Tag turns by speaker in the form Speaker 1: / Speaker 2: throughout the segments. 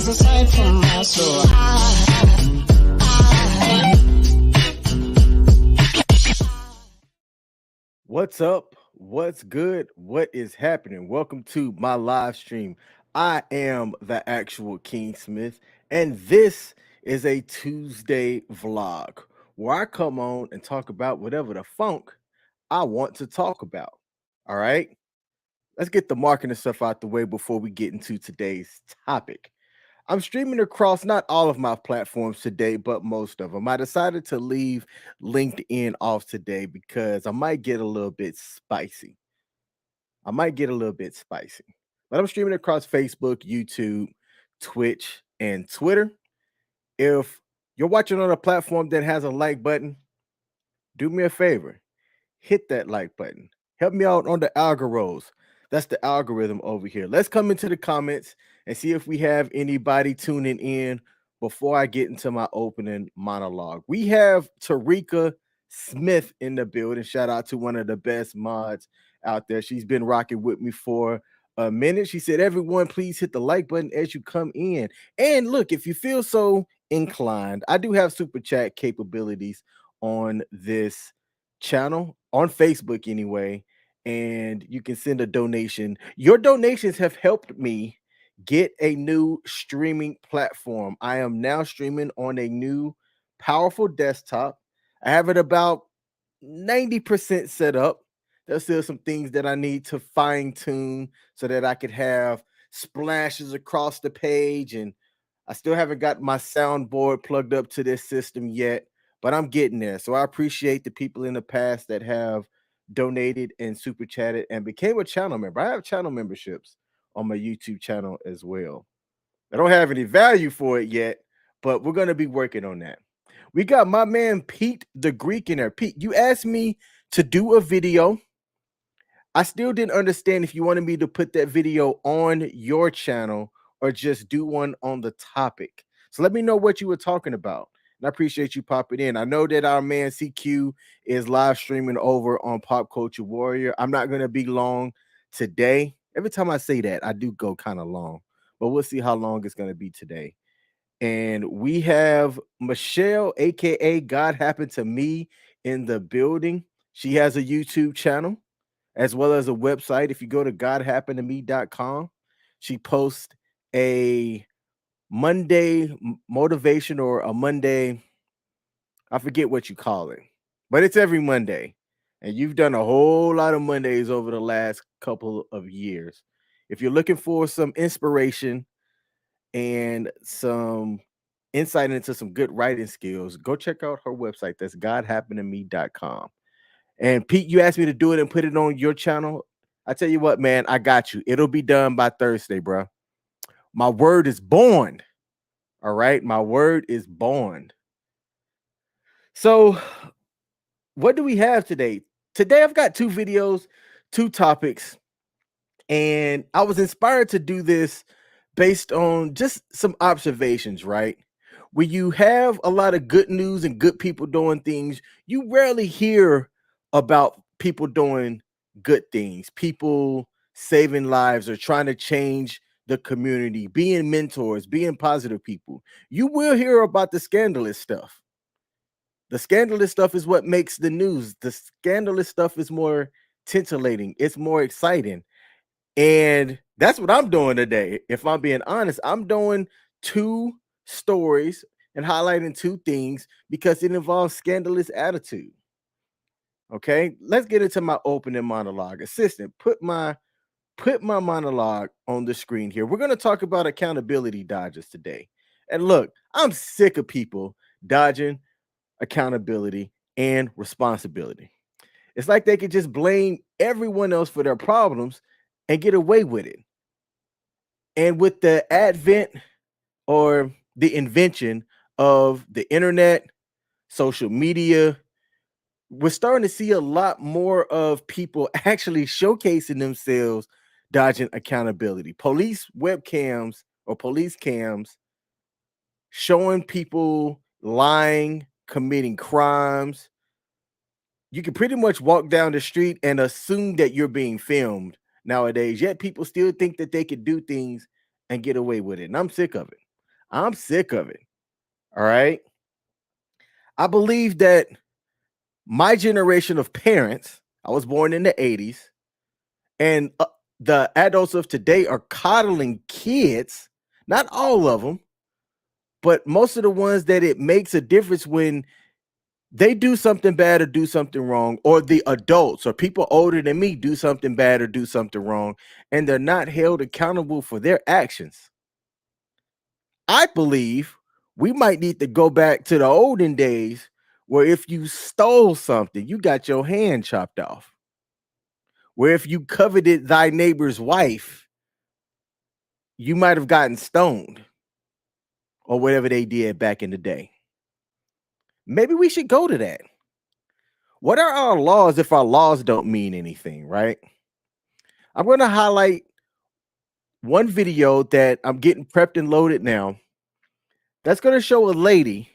Speaker 1: was a sight from my soul.
Speaker 2: What's up? What's good? What is happening? Welcome to my live stream. I am the actual King Smith, and this is a Tuesday vlog where I come on and talk about whatever the funk I want to talk about. All right, let's get the marketing stuff out the way before we get into today's topic. I'm streaming across not all of my platforms today, but most of them. I decided to leave LinkedIn off today because I might get a little bit spicy. But I'm streaming across Facebook, YouTube, Twitch, and Twitter. If you're watching on a platform that has a like button, do me a favor, hit that like button. Help me out on the algorithms. That's the algorithm over here. Let's come into the comments and see if we have anybody tuning in before I get into my opening monologue. We have Tarika Smith in the building. Shout out to one of the best mods out there. She's been rocking with me for a minute. She said, everyone, please hit the like button as you come in. And look, if you feel so inclined, I do have super chat capabilities on this channel on Facebook anyway, and you can send a donation. Your donations have helped me get a new streaming platform. I am now streaming on a new powerful desktop. I have it about 90% set up. There's still some things that I need to fine tune so that I could have splashes across the page, and I still haven't got my soundboard plugged up to this system yet, but I'm getting there. So I appreciate the people in the past that have donated and super chatted and became a channel member. I have channel memberships on my YouTube channel as well. I don't have any value for it yet, but we're going to be working on that. We got my man Pete the Greek in there. Pete, you asked me to do a video. I still didn't understand if you wanted me to put that video on your channel or just do one on the topic. So let me know what you were talking about. And I appreciate you popping in. I know that our man CQ is live streaming over on Pop Culture Warrior. I'm not going to be long today. Every time I say that, I do go kind of long, but we'll see how long it's going to be today. And we have Michelle, aka God Happened to Me, in the building. She has a YouTube channel as well as a website. If you go to godhappenedtome.com, she posts a Monday motivation or a Monday, I forget what you call it, but it's every Monday. And you've done a whole lot of Mondays over the last couple of years. If you're looking for some inspiration and some insight into some good writing skills, go check out her website. That's godhappenedtome.com. And Pete, you asked me to do it and put it on your channel. I tell you what, man, I got you. It'll be done by Thursday, bro. My word is born. All right. My word is born. So, what do we have today? Today, I've got two videos, two topics, and I was inspired to do this based on just some observations, right? When you have a lot of good news and good people doing things, you rarely hear about people doing good things, people saving lives or trying to change the community, being mentors, being positive people. You will hear about the scandalous stuff. The scandalous stuff is what makes the news. The scandalous stuff is more titillating, it's more exciting. And that's what I'm doing today. If I'm being honest, I'm doing two stories and highlighting two things because it involves scandalous attitude. Okay, let's get into my opening monologue. Assistant, put my monologue on the screen here. We're going to talk about accountability dodges today. And look, I'm sick of people dodging accountability and responsibility. It's like they could just blame everyone else for their problems and get away with it. And with the advent or the invention of the internet, social media, we're starting to see a lot more of people actually showcasing themselves dodging accountability. Police webcams or police cams showing people lying, committing crimes. You can pretty much walk down the street and assume that you're being filmed nowadays, yet people still think that they could do things and get away with it. And I'm sick of it. I'm sick of it. All right. I believe that my generation of parents, I was born in the 80s, and the adults of today are coddling kids, not all of them, but most of the ones that it makes a difference when they do something bad or do something wrong, or the adults or people older than me do something bad or do something wrong, and they're not held accountable for their actions. I believe we might need to go back to the olden days where if you stole something, you got your hand chopped off. Where if you coveted thy neighbor's wife, you might have gotten stoned or whatever they did back in the day. Maybe we should go to that. What are our laws if our laws don't mean anything, right? I'm going to highlight one video that I'm getting prepped and loaded now. That's going to show a lady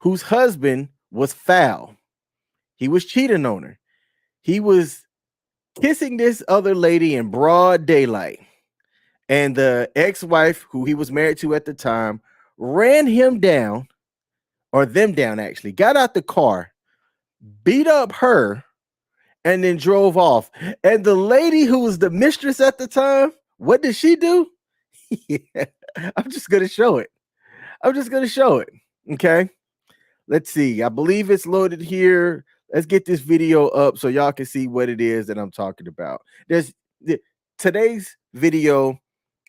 Speaker 2: whose husband was foul. He was cheating on her. He was kissing this other lady in broad daylight. And the ex-wife, who he was married to at the time, ran him down, or them down actually, got out the car, beat up her, and then drove off. And the lady who was the mistress at the time, what did she do? Yeah, I'm just going to show it. Okay. Let's see. I believe it's loaded here. Let's get this video up so y'all can see what it is that I'm talking about. Today's video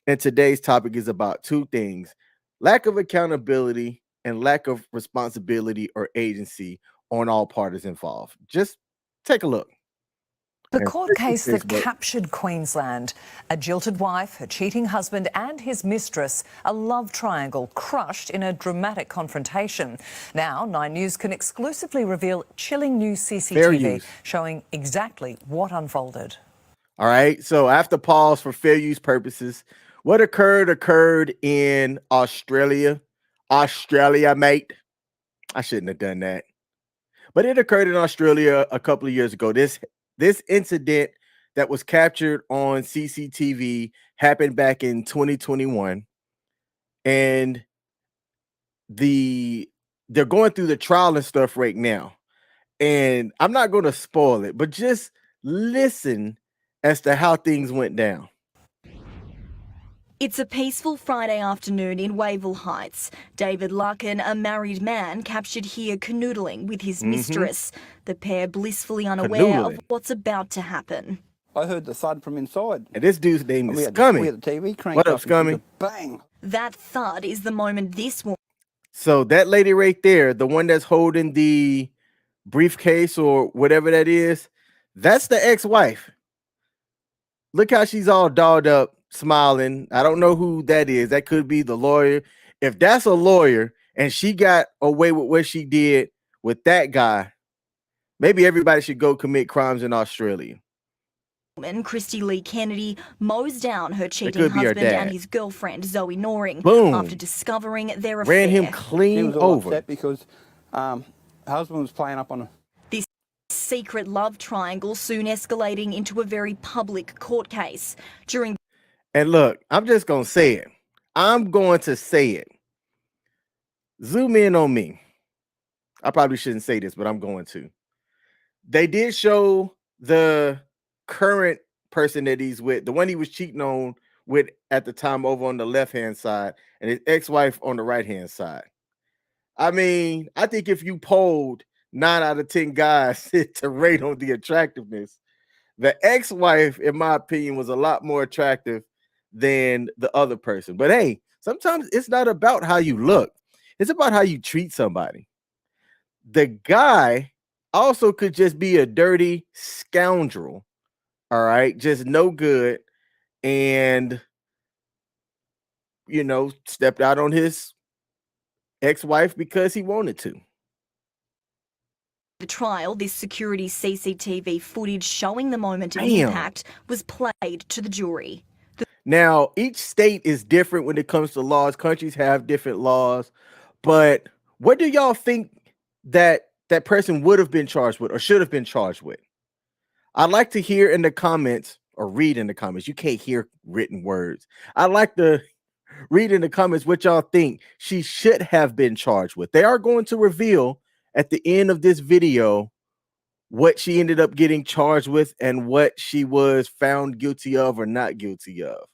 Speaker 2: and today's topic is about two things: lack of accountability and lack of responsibility or agency on all parties involved. Just take a look.
Speaker 3: The court case that captured Queensland. A jilted wife, her cheating husband and his mistress, a love triangle crushed in a dramatic confrontation. Now, 9 News can exclusively reveal chilling new CCTV showing exactly what unfolded.
Speaker 2: All right, so after pause for fair use purposes, what occurred in Australia. Australia, mate. I shouldn't have done that. But it occurred in Australia a couple of years ago. This incident that was captured on CCTV happened back in 2021, and they're going through the trial and stuff right now. And I'm not going to spoil it, but just listen as to how things went down.
Speaker 4: It's a peaceful Friday afternoon in Wavell Heights. David Larkin, a married man, captured here canoodling with his mistress. The pair blissfully unaware of what's about to happen.
Speaker 5: I heard the thud from inside.
Speaker 2: And this dude's name is Scummy.
Speaker 5: We had the TV cranked
Speaker 2: What up,
Speaker 5: up,
Speaker 2: Scummy?
Speaker 5: Bang!
Speaker 4: That thud is the moment this woman...
Speaker 2: So that lady right there, the one that's holding the briefcase or whatever that is, that's the ex-wife. Look how she's all dolled up, smiling. I don't know who that is. That could be the lawyer. If that's a lawyer and she got away with what she did with that guy, maybe everybody should go commit crimes in Australia.
Speaker 4: Christy Lee Kennedy mows down her cheating husband and his girlfriend Zoe Noring.
Speaker 2: Boom.
Speaker 4: After discovering their affair.
Speaker 2: Ran him clean
Speaker 5: He was all
Speaker 2: over
Speaker 5: upset because husband was playing up on her.
Speaker 4: This secret love triangle soon escalating into a very public court case.
Speaker 2: And look, I'm just going to say it. I'm going to say it. Zoom in on me. I probably shouldn't say this, but I'm going to. They did show the current person that he's with, the one he was cheating on with at the time, over on the left-hand side, and his ex-wife on the right-hand side. I mean, I think if you polled 9 out of 10 guys to rate on the attractiveness, the ex-wife, in my opinion, was a lot more attractive than the other person. But hey, sometimes it's not about how you look. It's about how you treat somebody. The guy also could just be a dirty scoundrel. All right, just no good, and stepped out on his ex-wife because he wanted to.
Speaker 4: The trial, this security CCTV footage showing the moment of impact was played to the jury.
Speaker 2: Now, each state is different when it comes to laws. Countries have different laws, but what do y'all think that person would have been charged with or should have been charged with? I'd like to hear in the comments, or read in the comments. You can't hear written words. I'd like to read in the comments what y'all think she should have been charged with. They are going to reveal at the end of this video what she ended up getting charged with and what she was found guilty of or not guilty of.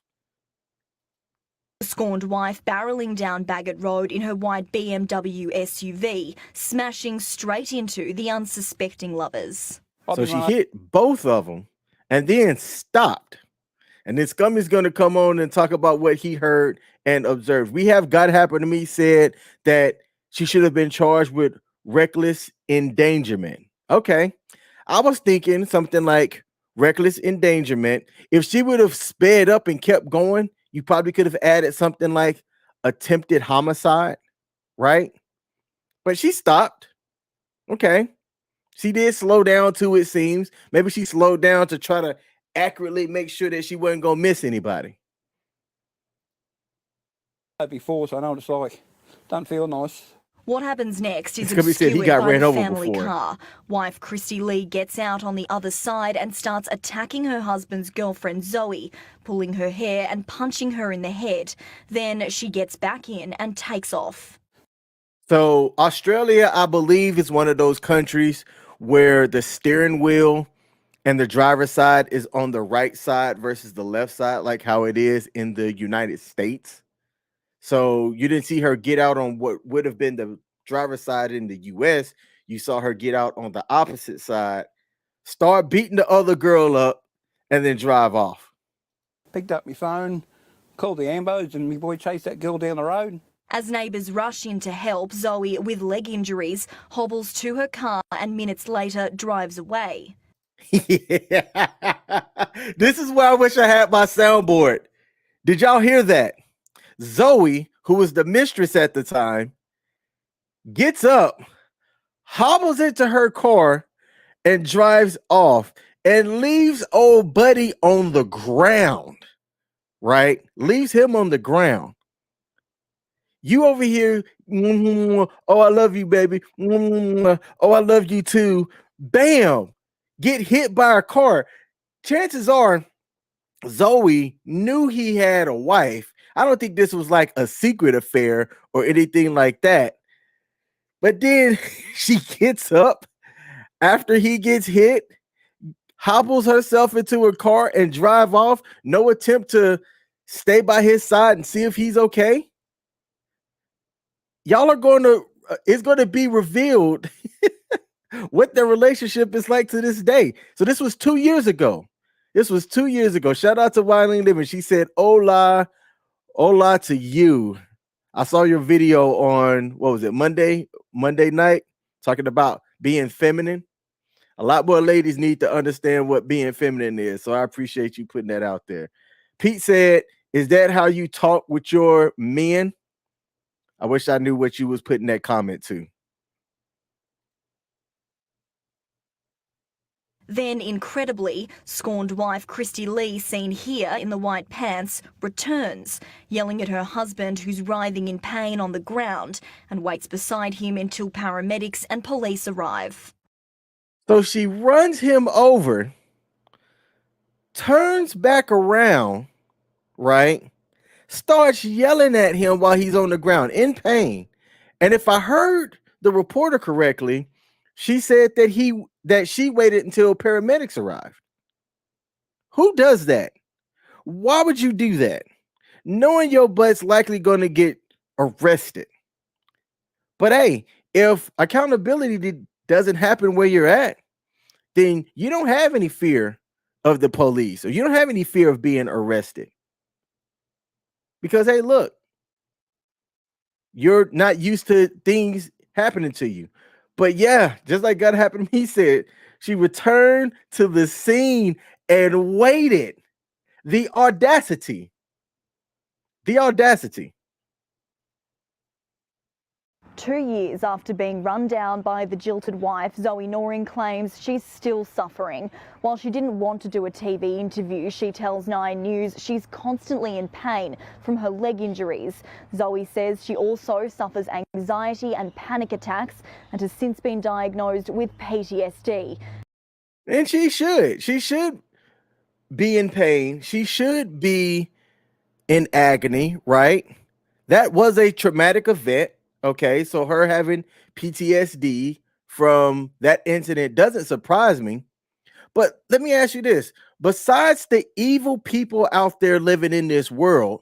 Speaker 4: The scorned wife barreling down Bagot Road in her white BMW SUV, smashing straight into the unsuspecting lovers.
Speaker 2: So she hit both of them and then stopped. And then Scummy's going to come on and talk about what he heard and observed. We have God Happen to Me said that she should have been charged with reckless endangerment. Okay. I was thinking something like reckless endangerment. If she would have sped up and kept going, you probably could have added something like attempted homicide, right? But she stopped. Okay. She did slow down too, it seems. Maybe she slowed down to try to accurately make sure that she wasn't going to miss anybody.
Speaker 5: Before, so I know what it's like. Don't feel nice.
Speaker 4: What happens next is
Speaker 2: Scummy said he
Speaker 4: obscured
Speaker 2: got
Speaker 4: by
Speaker 2: ran
Speaker 4: the
Speaker 2: over
Speaker 4: family
Speaker 2: before.
Speaker 4: car. Wife Christy Lee gets out on the other side and starts attacking her husband's girlfriend Zoe, pulling her hair and punching her in the head. Then she gets back in and takes off.
Speaker 2: So Australia, I believe, is one of those countries where the steering wheel and the driver's side is on the right side versus the left side, like how it is in the United States. So you didn't see her get out on what would have been the driver's side in the US. You saw her get out on the opposite side, start beating the other girl up, and then drive off.
Speaker 5: Picked up my phone, called the ambos, and my boy chased that girl down the road.
Speaker 4: As neighbours rush in to help, Zoe, with leg injuries, hobbles to her car and minutes later drives away.
Speaker 2: This is where I wish I had my soundboard. Did y'all hear that? Zoe, who was the mistress at the time, gets up, hobbles into her car, and drives off and leaves old buddy on the ground, right? Leaves him on the ground. You over here, oh, I love you, baby. Oh, I love you too. Bam, get hit by a car. Chances are Zoe knew he had a wife. I don't think this was like a secret affair or anything like that. But then she gets up after he gets hit, hobbles herself into her car and drive off. No attempt to stay by his side and see if he's okay. Y'all are going to, it's going to be revealed what their relationship is like to this day. So this was 2 years ago. This was 2 years ago. Shout out to Wileen Living. She said, hola to you. I saw your video on, what was it, Monday night, talking about being feminine. A lot more ladies need to understand what being feminine is. So I appreciate you putting that out there. Pete said, is that how you talk with your men? I wish I knew what you was putting that comment to.
Speaker 4: Then, incredibly, scorned wife Christy Lee, seen here in the white pants, returns, yelling at her husband who's writhing in pain on the ground, and waits beside him until paramedics and police arrive.
Speaker 2: So she runs him over, turns back around, right? Starts yelling at him while he's on the ground in pain. And if I heard the reporter correctly, she said that she waited until paramedics arrived. Who does that? Why would you do that? Knowing your butt's likely going to get arrested. But hey, if accountability doesn't happen where you're at, then you don't have any fear of the police, or you don't have any fear of being arrested. Because, hey, look, you're not used to things happening to you. But yeah, just like God happened, he said, she returned to the scene and waited. The audacity. The audacity.
Speaker 4: 2 years after being run down by the jilted wife, Zoe Noring claims she's still suffering. While she didn't want to do a TV interview, she tells Nine News she's constantly in pain from her leg injuries. Zoe says she also suffers anxiety and panic attacks and has since been diagnosed with PTSD.
Speaker 2: And she should. She should be in pain. She should be in agony, right? That was a traumatic event. Okay, so her having PTSD from that incident doesn't surprise me. But let me ask you this: besides the evil people out there living in this world,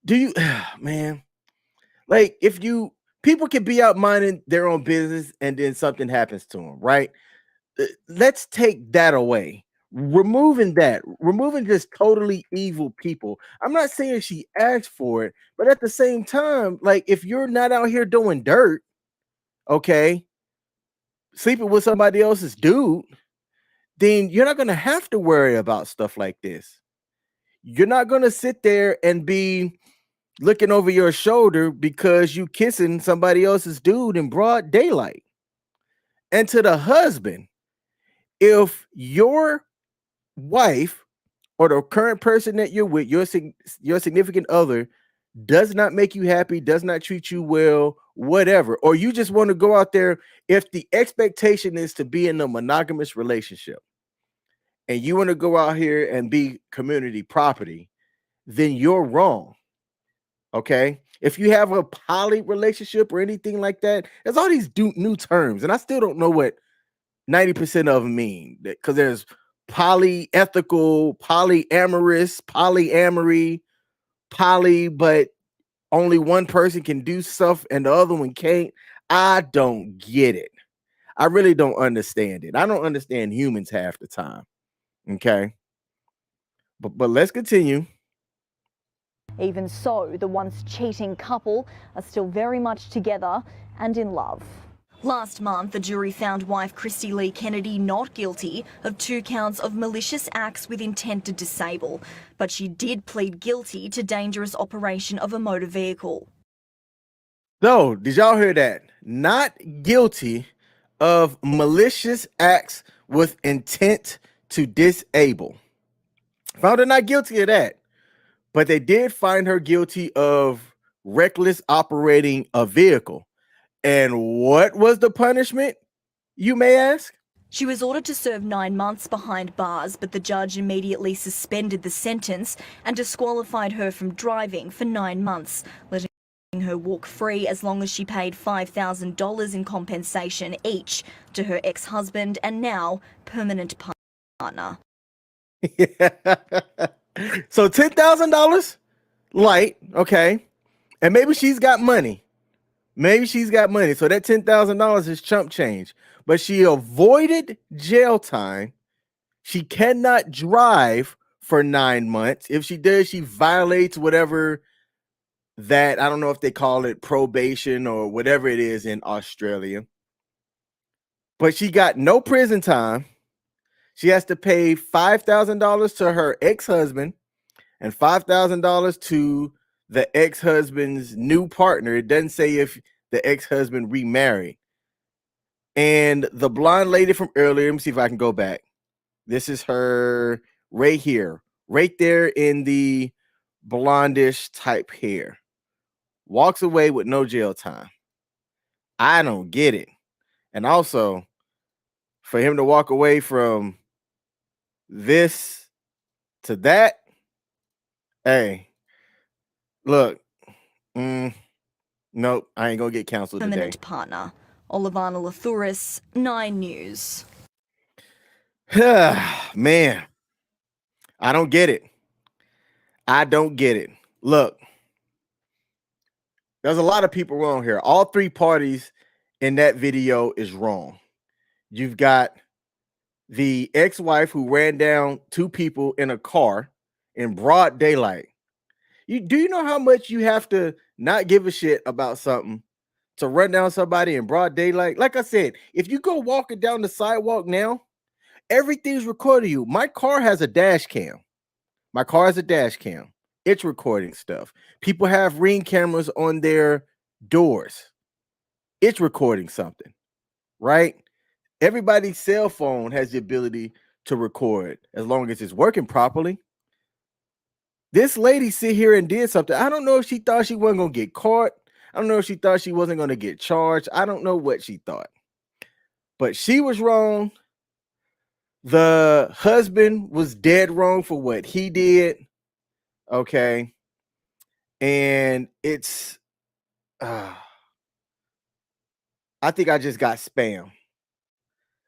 Speaker 2: do you, man, like if you people can be out minding their own business and then something happens to them, right? Let's take that away. Removing just totally evil people. I'm not saying she asked for it, but at the same time, like if you're not out here doing dirt, okay, sleeping with somebody else's dude, then you're not going to have to worry about stuff like this. You're not going to sit there and be looking over your shoulder because you kissing somebody else's dude in broad daylight. And to the husband, if your wife or the current person that you're with, your significant other, does not make you happy, does not treat you well, whatever, or you just want to go out there, if the expectation is to be in a monogamous relationship and you want to go out here and be community property, then you're wrong. Okay. If you have a poly relationship or anything like that, there's all these new terms, and I still don't know what 90% of them mean, because there's polyethical, polyamorous, polyamory, poly, but only one person can do stuff and the other one can't. I don't get it. I really don't understand it. I don't understand humans half the time. Okay. But let's continue.
Speaker 4: Even so, the once cheating couple are still very much together and in love. Last month, the jury found wife Christy Lee Kennedy not guilty of 2 counts of malicious acts with intent to disable, but she did plead guilty to dangerous operation of a motor vehicle.
Speaker 2: No, did y'all hear that? Not guilty of malicious acts with intent to disable. Found her not guilty of that, but they did find her guilty of reckless operating a vehicle. And what was the punishment, you may ask?
Speaker 4: She was ordered to serve 9 months behind bars, but the judge immediately suspended the sentence and disqualified her from driving for 9 months, letting her walk free as long as she paid $5,000 in compensation each to her ex-husband and now permanent partner.
Speaker 2: So $10,000 light, okay, and maybe she's got money. Maybe she's got money. So that $10,000 is chump change. But she avoided jail time. She cannot drive for 9 months. If she does, she violates whatever that, I don't know if they call it probation or whatever it is in Australia. But she got no prison time. She has to pay $5,000 to her ex-husband and $5,000 to the ex-husband's new partner. It doesn't say if the ex-husband remarried. And the blonde lady from earlier, let me see if I can go back. This is her right here, right there in the blondish type hair. Walks away with no jail time. I don't get it. And also, for him to walk away from this to that, hey, look, nope, I ain't gonna get counseled today.
Speaker 4: Permanent partner. Olivana Lathuris, 9 News.
Speaker 2: Man, I don't get it. I don't get it. Look, there's a lot of people wrong here. All 3 parties in that video is wrong. You've got the ex-wife who ran down 2 people in a car in broad daylight. Do you know how much you have to not give a shit about something to run down somebody in broad daylight? Like I said, if you go walking down the sidewalk now, everything's recording you. My car has a dash cam. It's recording stuff. People have Ring cameras on their doors. It's recording something, right? Everybody's cell phone has the ability to record as long as it's working properly. This lady sit here and did something. I don't know if she thought she wasn't going to get caught. I don't know if she thought she wasn't going to get charged. I don't know what she thought. But she was wrong. The husband was dead wrong for what he did. Okay. And it's I think I just got spam.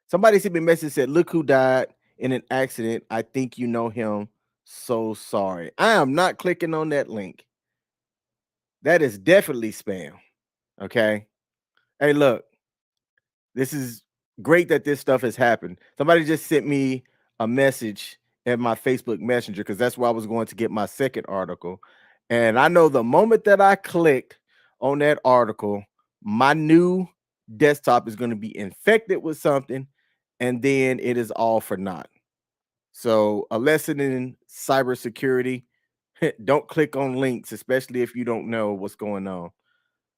Speaker 2: Somebody sent me a message said, "Look who died in an accident. I think you know him. So sorry." I am not clicking on that link. That is definitely spam. Okay. Hey, look, this is great that this stuff has happened. Somebody just sent me a message in my Facebook Messenger because that's where I was going to get my second article. And I know the moment that I clicked on that article, my new desktop is going to be infected with something, and then it is all for naught. So, a lesson in cybersecurity: don't click on links, especially if you don't know what's going on.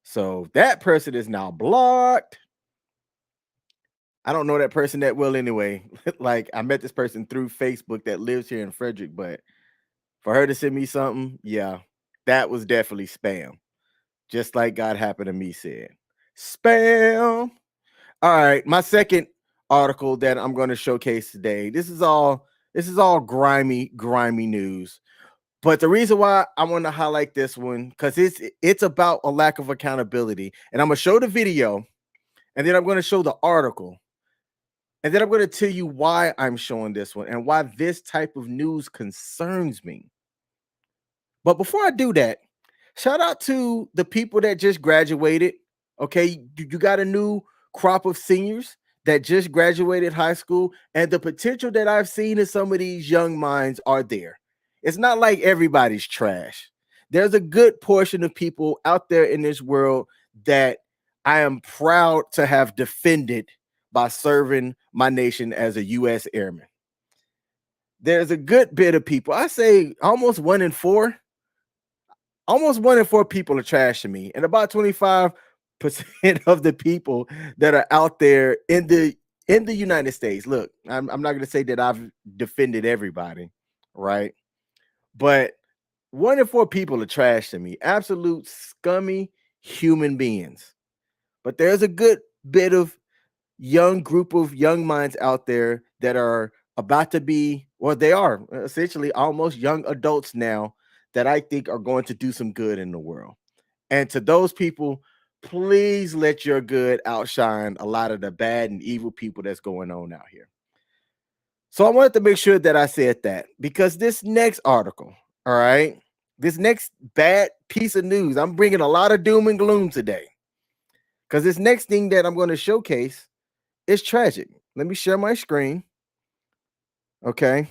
Speaker 2: So, that person is now blocked. I don't know that person that well anyway. Like, I met this person through Facebook that lives here in Frederick, but for her to send me something, yeah, that was definitely spam. Just like God happened to me said. Spam. All right, my second article that I'm going to showcase today. This is all grimy news. But the reason why I want to highlight this one, because it's about a lack of accountability. And I'm going to show the video, and then I'm going to show the article. And then I'm going to tell you why I'm showing this one and why this type of news concerns me. But before I do that, shout out to the people that just graduated. Okay, you got a new crop of seniors that just graduated high school, and the potential that I've seen in some of these young minds are there. It's not like everybody's trash. There's a good portion of people out there in this world that I am proud to have defended by serving my nation as a U.S. airman. There's a good bit of people, I say almost 1 in 4. Almost 1 in 4 people are trash to me, and about 25% of the people that are out there in the United States. Look, I'm not going to say that I've defended everybody, right? But 1 in 4 people are trash to me. Absolute scummy human beings. But there's a good bit of group of young minds out there that are about to be, well, they are essentially almost young adults now that I think are going to do some good in the world. And to those people, please let your good outshine a lot of the bad and evil people that's going on out here. So I wanted to make sure that I said that, because this next article, all right, this next bad piece of news, I'm bringing a lot of doom and gloom today, because this next thing that I'm going to showcase is tragic. Let me share my screen. Okay.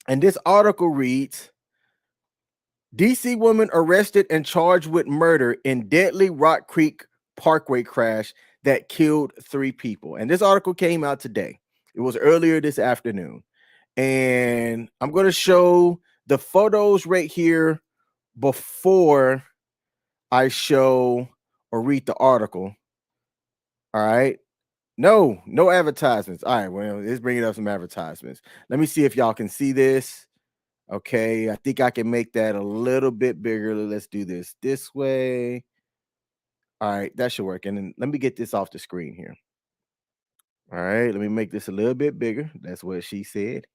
Speaker 2: And this article reads, DC woman arrested and charged with murder in deadly Rock Creek Parkway crash that killed 3 people. And this article came out today. It was earlier this afternoon. And I'm going to show the photos right here before I show or read the article. All right. No advertisements. All right. Well, let's bring it up some advertisements. Let me see if y'all can see this. Okay, I think I can make that a little bit bigger. Let's do this way. All right, that should work. And then let me get this off the screen here. All right, let me make this a little bit bigger. That's what she said.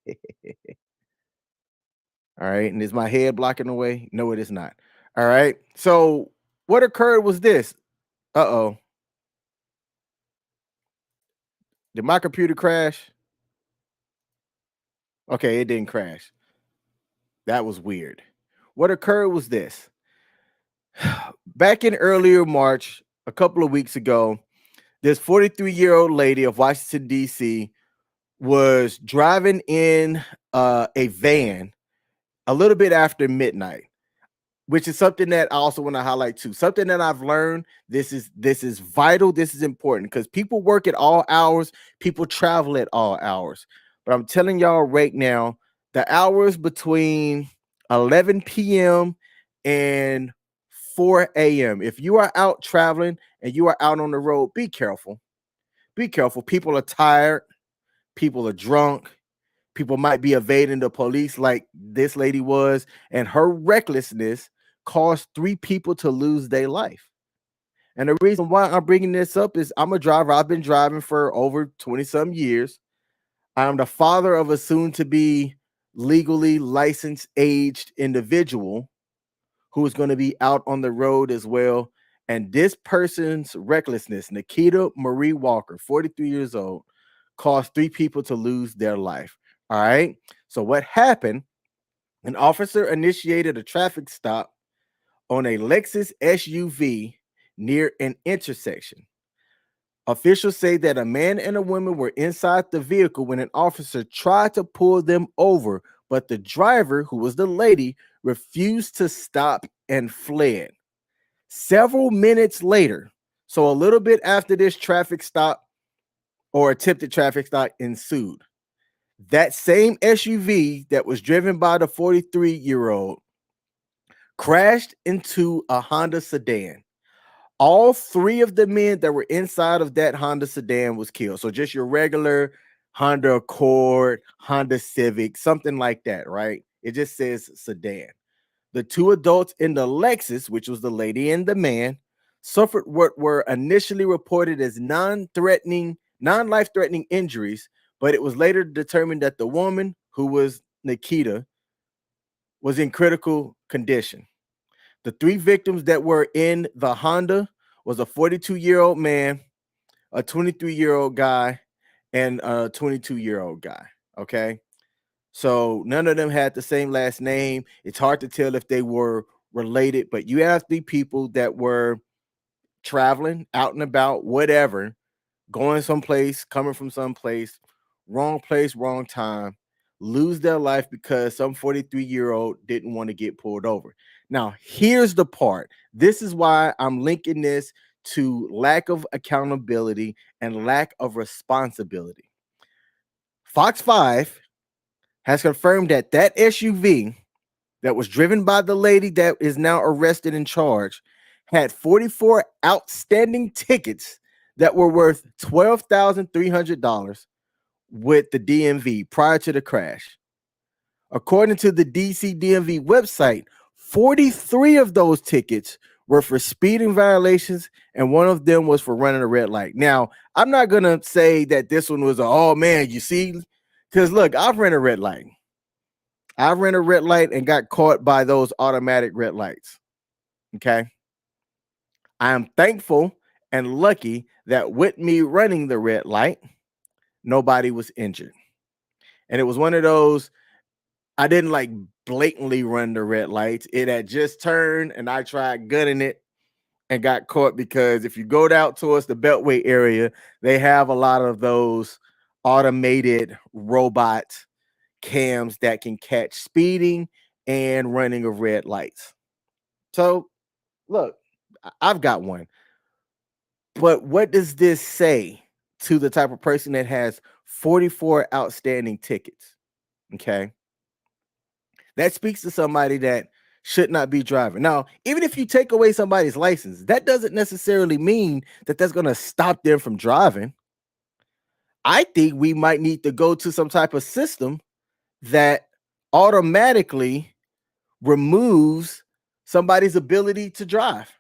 Speaker 2: All right, and is my head blocking the way? No, it is not. All right, so what occurred was this. Uh-oh. Did my computer crash? Okay, it didn't crash. That was weird. What occurred was this. Back in earlier March, a couple of weeks ago, this 43-year-old lady of Washington, D.C. was driving in a van a little bit after midnight, which is something that I also want to highlight too. Something that I've learned, this is vital, this is important, because people work at all hours, people travel at all hours. But I'm telling y'all right now, the hours between 11 p.m. and 4 a.m. If you are out traveling and you are out on the road, be careful. Be careful. People are tired. People are drunk. People might be evading the police like this lady was. And her recklessness caused 3 people to lose their life. And the reason why I'm bringing this up is I'm a driver. I've been driving for over 20-some years. I'm the father of a soon-to-be legally licensed aged individual who is going to be out on the road as well. And this person's recklessness, Nikita Marie Walker, 43 years old, caused 3 people to lose their life. All right. So what happened? An officer initiated a traffic stop on a Lexus SUV near an intersection. Officials say that a man and a woman were inside the vehicle when an officer tried to pull them over, but the driver, who was the lady, refused to stop and fled. Several minutes later, so a little bit after this traffic stop or attempted traffic stop ensued, that same SUV that was driven by the 43-year-old crashed into a Honda sedan. All 3 of the men that were inside of that Honda sedan was killed. So just your regular Honda Accord, Honda Civic, something like that, right? It just says sedan. The 2 adults in the Lexus, which was the lady and the man, suffered what were initially reported as non-life-threatening injuries, but it was later determined that the woman, who was Nikita, was in critical condition. The 3 victims that were in the Honda was a 42-year-old man, a 23-year-old guy, and a 22-year-old guy. Okay. So none of them had the same last name. It's hard to tell if they were related, but you have 3 people that were traveling out and about, whatever, going someplace, coming from someplace, wrong place, wrong time, lose their life because some 43-year-old didn't want to get pulled over. Now, here's the part. This is why I'm linking this to lack of accountability and lack of responsibility. Fox 5 has confirmed that that SUV that was driven by the lady that is now arrested and charged had 44 outstanding tickets that were worth $12,300 with the DMV prior to the crash. According to the DC DMV website, 43 of those tickets were for speeding violations, and 1 of them was for running a red light. Now, I'm not going to say that this one was, oh man, you see, because look, I've ran a red light. I ran a red light and got caught by those automatic red lights. Okay. I am thankful and lucky that with me running the red light, nobody was injured. And it was one of those, I didn't like blatantly run the red lights. It had just turned and I tried gunning it and got caught, because if you go out towards the Beltway area, they have a lot of those automated robot cams that can catch speeding and running of red lights. So look, I've got one. But what does this say to the type of person that has 44 outstanding tickets? Okay. That speaks to somebody that should not be driving. Now, even if you take away somebody's license, that doesn't necessarily mean that that's going to stop them from driving. I think we might need to go to some type of system that automatically removes somebody's ability to drive,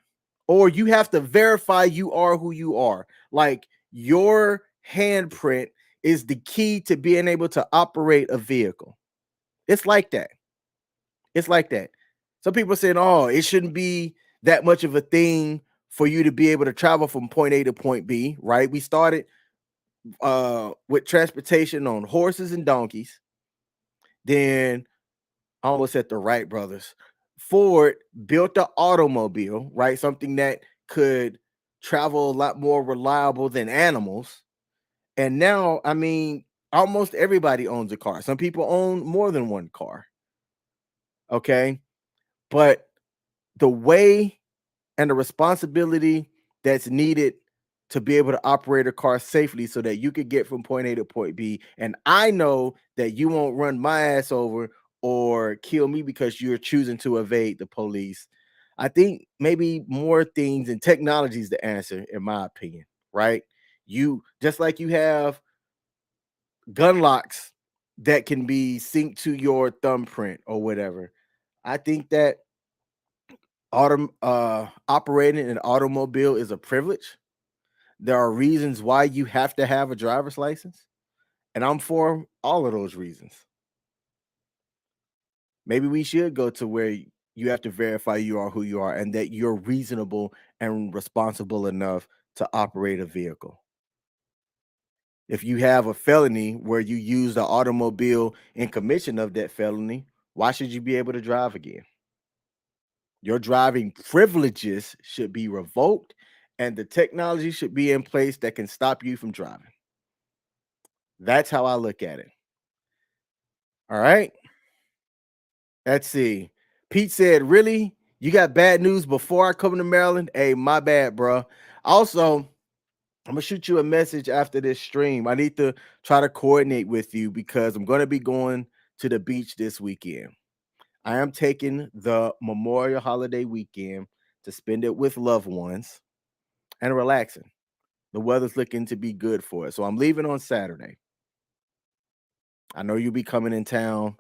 Speaker 2: or you have to verify you are who you are. Like your handprint is the key to being able to operate a vehicle. It's like that. It's like that. Some people are saying, oh, it shouldn't be that much of a thing for you to be able to travel from point A to point B, right? We started with transportation on horses and donkeys. Then I almost said the Wright brothers. Ford built the automobile, right? Something that could travel a lot more reliable than animals. And now, I mean, almost everybody owns a car. Some people own more than one car. Okay. But the way and the responsibility that's needed to be able to operate a car safely so that you could get from point A to point B. And I know that you won't run my ass over or kill me because you're choosing to evade the police. I think maybe more things, and technology is the answer, in my opinion, right? You just like you have gun locks that can be synced to your thumbprint or whatever. I think that operating an automobile is a privilege. There are reasons why you have to have a driver's license, and I'm for all of those reasons. Maybe we should go to where you have to verify you are who you are and that you're reasonable and responsible enough to operate a vehicle. If you have a felony where you use the automobile in commission of that felony, why should you be able to drive again? Your driving privileges should be revoked and the technology should be in place that can stop you from driving. That's how I look at it. All right. Let's see. Pete said, "Really? You got bad news before I come to Maryland?" Hey, my bad, bro. Also, I'm gonna shoot you a message after this stream. I need to try to coordinate with you because I'm gonna be going to the beach this weekend. I am taking the Memorial Holiday weekend to spend it with loved ones and relaxing. The weather's looking to be good for it. So I'm leaving on Saturday. I know you'll be coming in town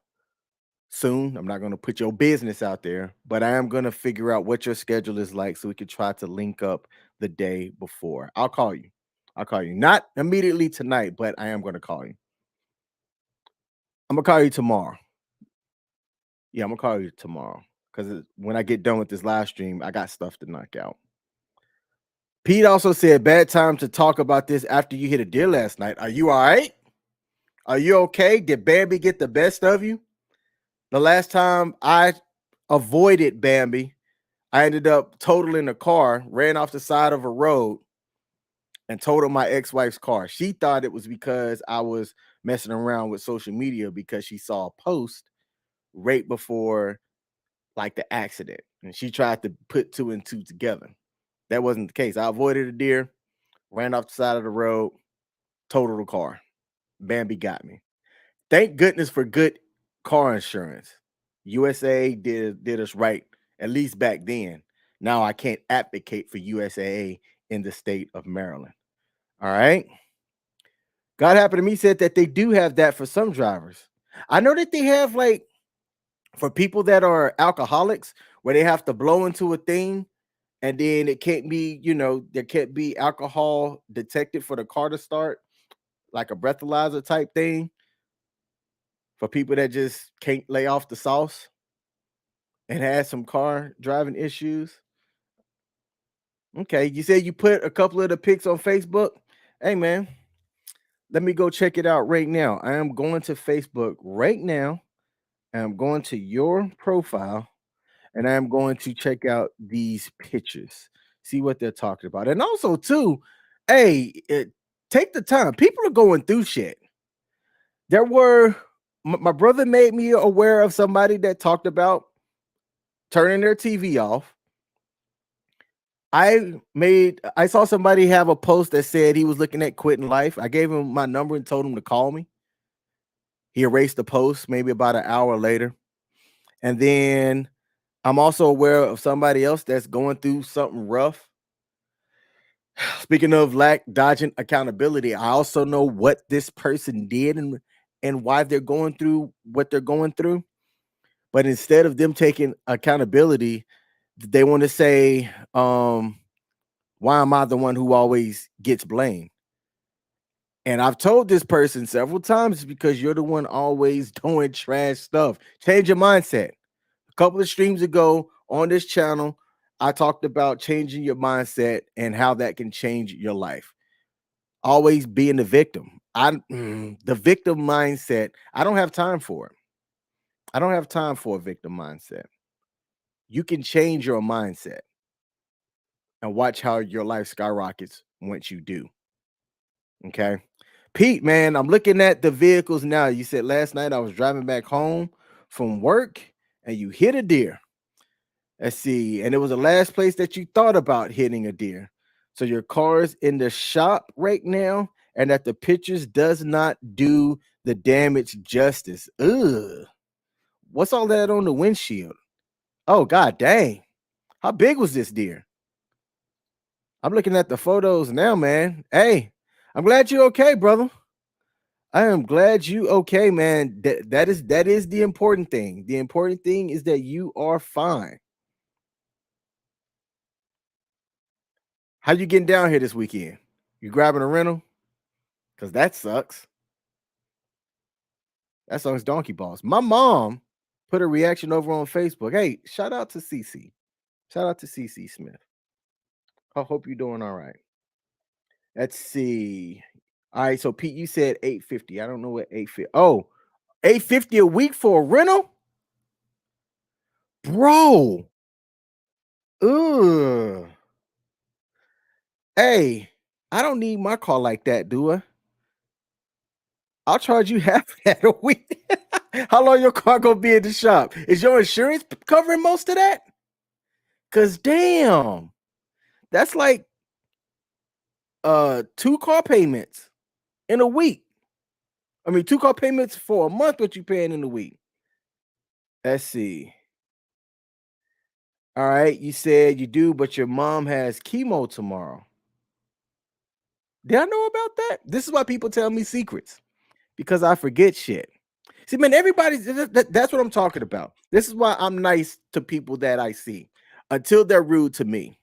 Speaker 2: soon. I'm not going to put your business out there, but I am going to figure out what your schedule is like so we can try to link up the day before. I'll call you. I'll call you. Not immediately tonight, but I am going to call you. I'm going to call you tomorrow. Yeah, I'm going to call you tomorrow because when I get done with this live stream, I got stuff to knock out. Pete also said, "Bad time to talk about this after you hit a deer last night. Are you all right? Are you okay? Did Bambi get the best of you? The last time I avoided Bambi, I ended up totaling a car, ran off the side of a road, and totaled my ex-wife's car. She thought it was because I was messing around with social media because she saw a post right before like the accident. And she tried to put two and two together. That wasn't the case. I avoided a deer, ran off the side of the road, totaled the car. Bambi got me. Thank goodness for good car insurance. USA did us right, at least back then. Now I can't advocate for USAA in the state of Maryland. All right. God Happened to Me said that they do have that for some drivers. I know that they have like for people that are alcoholics where they have to blow into a thing and then it can't be, there can't be alcohol detected for the car to start, like a breathalyzer type thing for people that just can't lay off the sauce and has some car driving issues. Okay, you said you put a couple of the pics on Facebook. Hey, man, let me go check it out right now. I am going to Facebook right now. I'm going to your profile and I'm going to check out these pictures, see what they're talking about. And also, too, hey, take the time. People are going through shit. There were, my brother made me aware of somebody that talked about turning their TV off. I saw somebody have a post that said he was looking at quitting life. I gave him my number and told him to call me. He erased the post maybe about an hour later. And then I'm also aware of somebody else that's going through something rough. Speaking of dodging accountability, I also know what this person did and why they're going through what they're going through. But instead of them taking accountability, they want to say, why am I the one who always gets blamed? And I've told this person several times because you're the one always doing trash stuff. Change your mindset. A couple of streams ago on this channel, I talked about changing your mindset and how that can change your life. Always being the victim. The victim mindset, I don't have time for it. I don't have time for a victim mindset. You can change your mindset and watch how your life skyrockets once you do. Okay. Pete, man, I'm looking at the vehicles now. You said last night I was driving back home from work and you hit a deer. Let's see. And it was the last place that you thought about hitting a deer. So your car's in the shop right now, and that the pictures does not do the damage justice. Ugh. What's all that on the windshield? Oh, God dang. How big was this deer? I'm looking at the photos now, man. Hey, I'm glad you're okay, brother. I am glad you okay, man. That is the important thing. The important thing is that you are fine. How you getting down here this weekend? You grabbing a rental? Because that sucks. That song's Donkey Balls. My mom put a reaction over on Facebook. Hey, shout out to CC. Shout out to CC Smith. I hope you're doing all right. Let's see. All right, so Pete, you said 850. I don't know what 850. Oh, 850 a week for a rental? Bro. Ugh. Hey, I don't need my car like that, do I? I'll charge you half that a week. How long your car gonna be in the shop? Is your insurance covering most of that? Cause damn, that's like 2 car payments in a week. I mean, 2 car payments for a month, what you paying in a week? Let's see. All right, you said you do, but your mom has chemo tomorrow. Did I know about that? This is why people tell me secrets, because I forget shit. See, man, that's what I'm talking about. This is why I'm nice to people that I see until they're rude to me.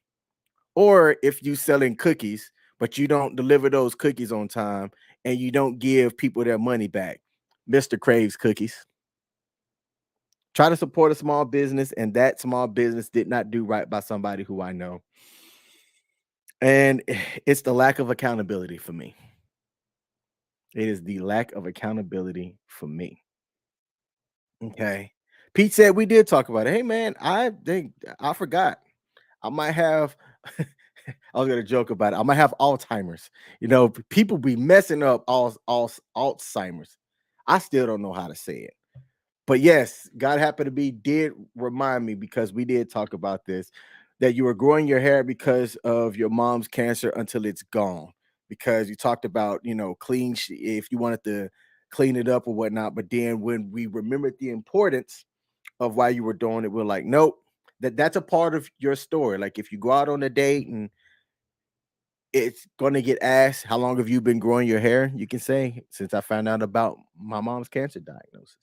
Speaker 2: Or if you selling cookies, but you don't deliver those cookies on time and you don't give people their money back. Mr. Craves Cookies. Try to support a small business, and that small business did not do right by somebody who I know. And it's the lack of accountability for me. It is the lack of accountability for me. Okay. Pete said we did talk about it. Hey man, I think I forgot. I might have I was gonna joke about it. I might have Alzheimer's. You know, people be messing up all Alzheimer's. I still don't know how to say it. But yes, God happened to be did remind me, because we did talk about this, that you were growing your hair because of your mom's cancer until it's gone. Because you talked about, you know, if you wanted to clean it up or whatnot. But then when we remembered the importance of why you were doing it, we're like, nope, that's a part of your story. Like if you go out on a date and it's going to get asked, how long have you been growing your hair? You can say, since I found out about my mom's cancer diagnosis.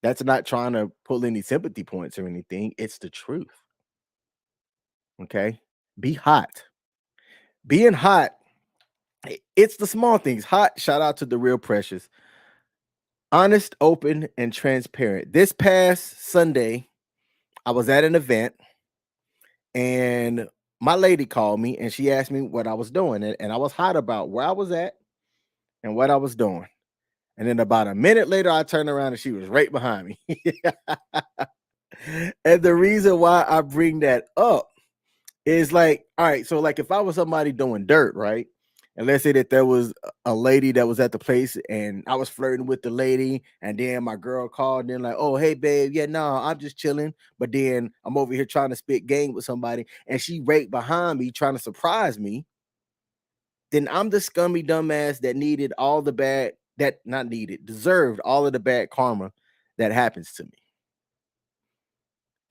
Speaker 2: That's not trying to pull any sympathy points or anything. It's the truth. Okay. Be hot. Being hot, it's the small things. Hot, shout out to the Real Precious. Honest, open, and transparent. This past Sunday, I was at an event and my lady called me and she asked me what I was doing. And I was hot about where I was at and what I was doing. And then about a minute later, I turned around and she was right behind me. And the reason why I bring that up is like, all right, so like if I was somebody doing dirt, right? And let's say that there was a lady that was at the place and I was flirting with the lady, and then my girl called and like, oh, hey, babe, yeah, no, I'm just chilling. But then I'm over here trying to spit game with somebody and she right behind me trying to surprise me. Then I'm the scummy dumbass that needed all the bad, that not needed, deserved all of the bad karma that happens to me.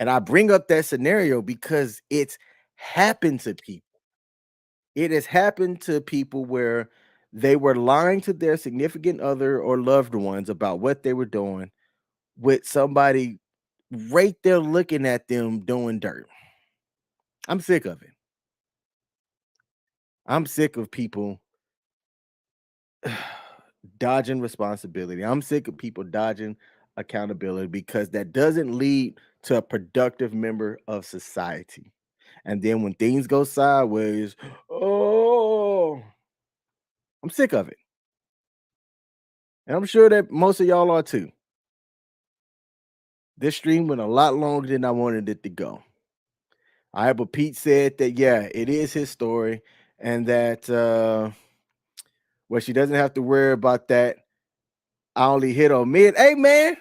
Speaker 2: And I bring up that scenario because it's happened to people. It has happened to people where they were lying to their significant other or loved ones about what they were doing with somebody right there looking at them doing dirt. I'm sick of it. I'm sick of people dodging responsibility. I'm sick of people dodging accountability, because that doesn't lead to a productive member of society. And then when things go sideways, oh, I'm sick of it. And I'm sure that most of y'all are too. This stream went a lot longer than I wanted it to go. All right, but Pete said that, yeah, it is his story, and that well, she doesn't have to worry about that. I only hit on mid. Hey, man,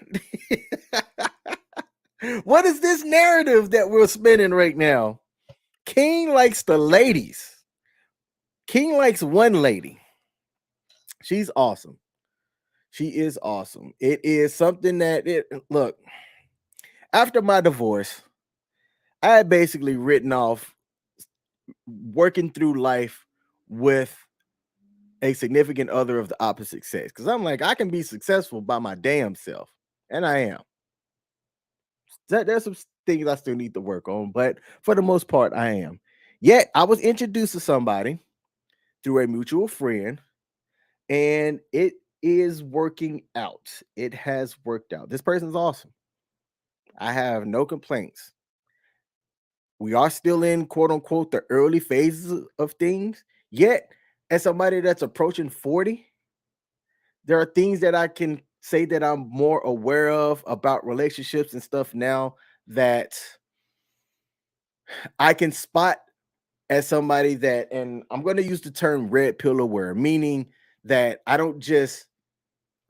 Speaker 2: what is this narrative that we're spinning right now? King likes the ladies. King likes one lady. She's awesome. She is awesome. It is something that look, after my divorce, I had basically written off working through life with a significant other of the opposite sex, because I'm like, I can be successful by my damn self, and I am. There's some things I still need to work on, but for the most part, I am. Yet I was introduced to somebody through a mutual friend, and it is working out. It has worked out. This person's awesome. I have no complaints. We are still in quote unquote the early phases of things. Yet, as somebody that's approaching 40, there are things that I can say that I'm more aware of about relationships and stuff now that I can spot as somebody that, and I'm going to use the term red pill aware, meaning that I don't just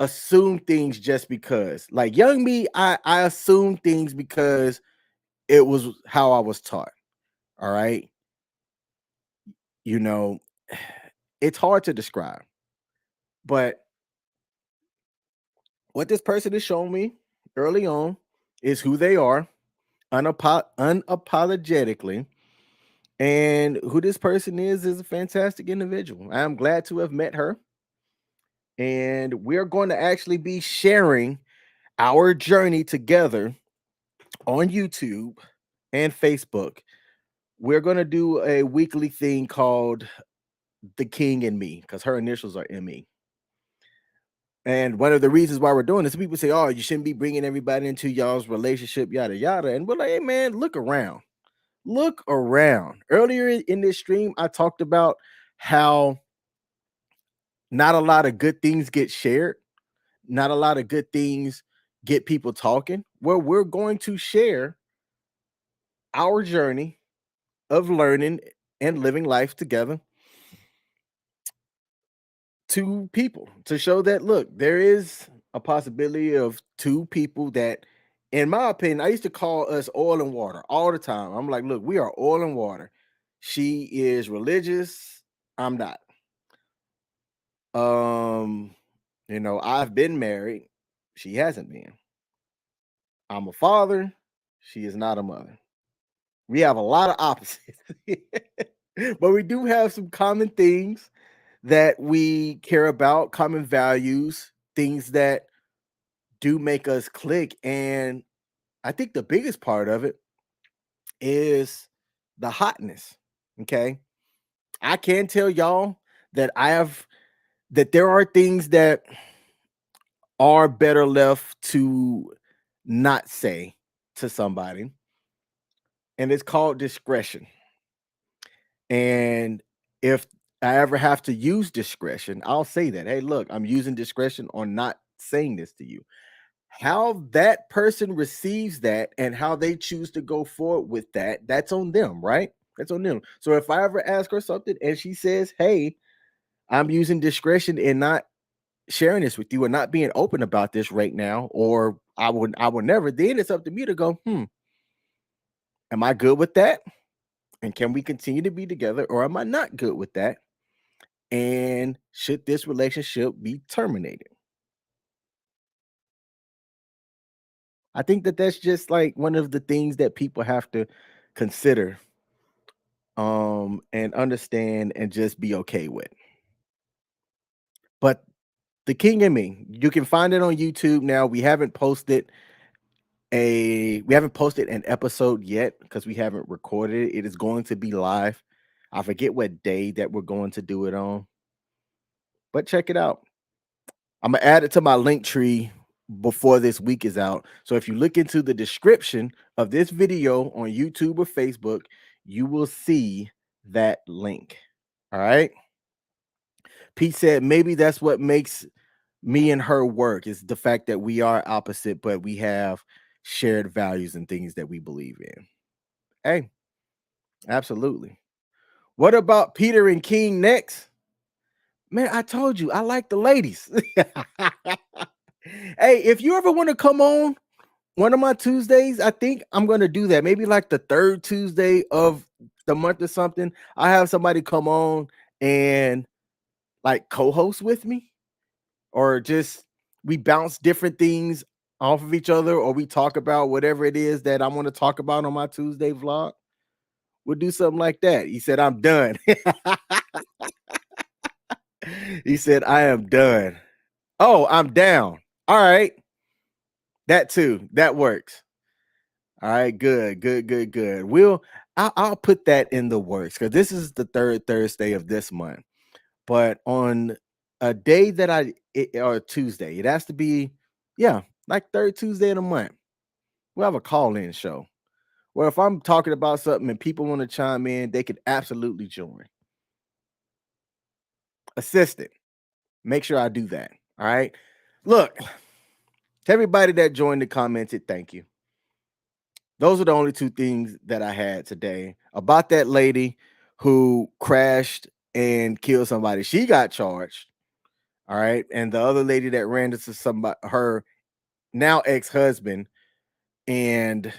Speaker 2: assume things just because. Like young me, I assume things because it was how I was taught. All right. You know, it's hard to describe, but what this person is showing me early on is who they are unapologetically. And who this person is a fantastic individual. I'm glad to have met her. And we're going to actually be sharing our journey together on YouTube and Facebook. We're going to do a weekly thing called The King and Me, because her initials are ME. And one of the reasons why we're doing this, people say, oh, you shouldn't be bringing everybody into y'all's relationship, yada, yada. And we're like, hey, man, look around. Look around. Earlier in this stream, I talked about how not a lot of good things get shared. Not a lot of good things get people talking. Well, we're going to share our journey of learning and living life together to people to show that, look, there is a possibility of two people that, in my opinion, I used to call us oil and water all the time. I'm like, look, we are oil and water. She is religious. I'm not. I've been married. She hasn't been. I'm a father. She is not a mother. We have a lot of opposites, but we do have some common things that we care about, common values, things that do make us click. And I think the biggest part of it is the hotness. Okay. I can tell y'all that that there are things that are better left to not say to somebody, and it's called discretion. And if I ever have to use discretion, I'll say that, hey, look, I'm using discretion on not saying this to you. How that person receives that and how they choose to go forward with that, that's on them, right? That's on them. So if I ever ask her something and she says, hey, I'm using discretion and not sharing this with you or not being open about this right now, or I would never, then it's up to me to go, am I good with that? And can we continue to be together, or am I not good with that? And should this relationship be terminated? I think that that's just like one of the things that people have to consider and understand and just be okay with. But The King and Me, you can find it on YouTube now. We haven't posted an episode yet because we haven't recorded it. It is going to be live. I forget what day that we're going to do it on, but check it out. I'm gonna add it to my link tree before this week is out. So if you look into the description of this video on YouTube or Facebook, you will see that link. All right. Pete said maybe that's what makes me and her work, is the fact that we are opposite, but we have shared values and things that we believe in. Hey, absolutely. What about Peter and King next? Man, I told you I like the ladies. Hey, if you ever want to come on one of my Tuesdays, I think I'm going to do that. Maybe like the third Tuesday of the month or something. I have somebody come on and like co-host with me, or just we bounce different things off of each other, or we talk about whatever it is that I want to talk about on my Tuesday vlog. We'll do something like that. He said, I'm done. He said, I am done. Oh, I'm down. All right. That too. That works. All right. Good. I'll put that in the works because this is the third Thursday of this month. But on a day that or Tuesday. It has to be, yeah, like third Tuesday of the month. We'll have a call-in show. Where if I'm talking about something and people want to chime in, they could absolutely join. Assistant. Make sure I do that. All right. Look, to everybody that joined and commented, thank you. Those are the only two things that I had today about that lady who crashed and killed somebody. She got charged. All right. And the other lady that ran into somebody, her now ex-husband, and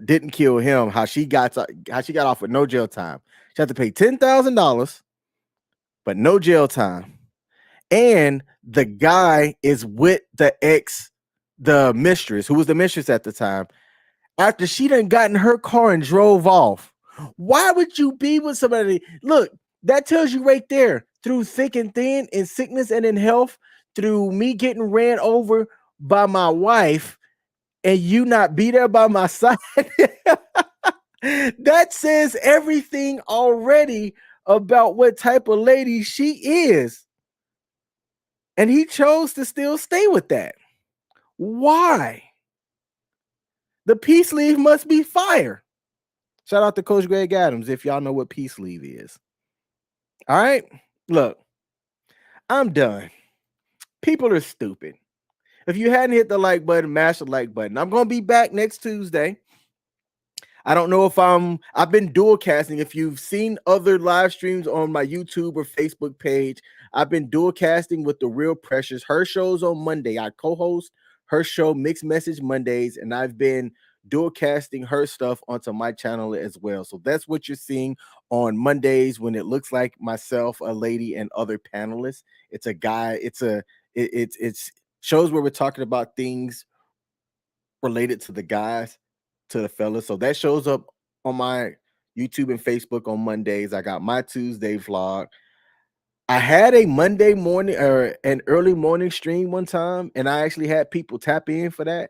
Speaker 2: didn't kill him, how she got off with no jail time. She had to pay $10,000, but no jail time. And the guy is with the mistress, who was the mistress at the time, after she done got in her car and drove off. Why would you be with somebody? Look, that tells you right there, through thick and thin, in sickness and in health, through me getting ran over by my wife and you not be there by my side. That says everything already about what type of lady she is. And he chose to still stay with that. Why? The peace leave must be fire. Shout out to Coach Greg Adams if y'all know what peace leave is. All right. Look, I'm done. People are stupid. If you hadn't hit the like button, mash the like button. I'm going to be back next Tuesday. I don't know if I've been dual casting. If you've seen other live streams on my YouTube or Facebook page, I've been dual casting with the Real Precious. Her show's on Monday. I co-host her show, Mixed Message Mondays, and I've been dual casting her stuff onto my channel as well. So that's what you're seeing on Mondays when it looks like myself, a lady, and other panelists. It's a guy. It's shows where we're talking about things related to the guys, to the fellas. So that shows up on my YouTube and Facebook on Mondays. I got my Tuesday vlog. I had a Monday morning or an early morning stream one time, and I actually had people tap in for that.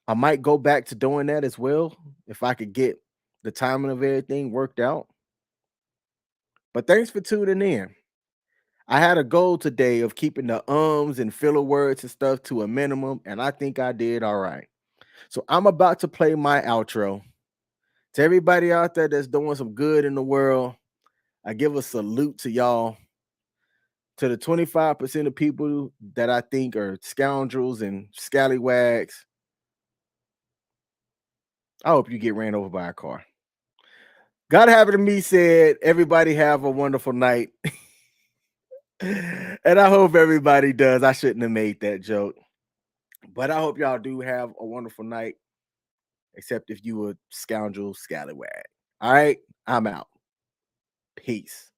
Speaker 2: I might go back to doing that as well if I could get the timing of everything worked out. But thanks for tuning in. I had a goal today of keeping the ums and filler words and stuff to a minimum, and I think I did all right. So I'm about to play my outro. To everybody out there that's doing some good in the world, I give a salute to y'all. To the 25% of people that I think are scoundrels and scallywags, I hope you get ran over by a car. God have it to me said, everybody have a wonderful night. And I hope everybody does. I shouldn't have made that joke. But I hope y'all do have a wonderful night. Except if you a scoundrel scallywag. All right, I'm out. Peace.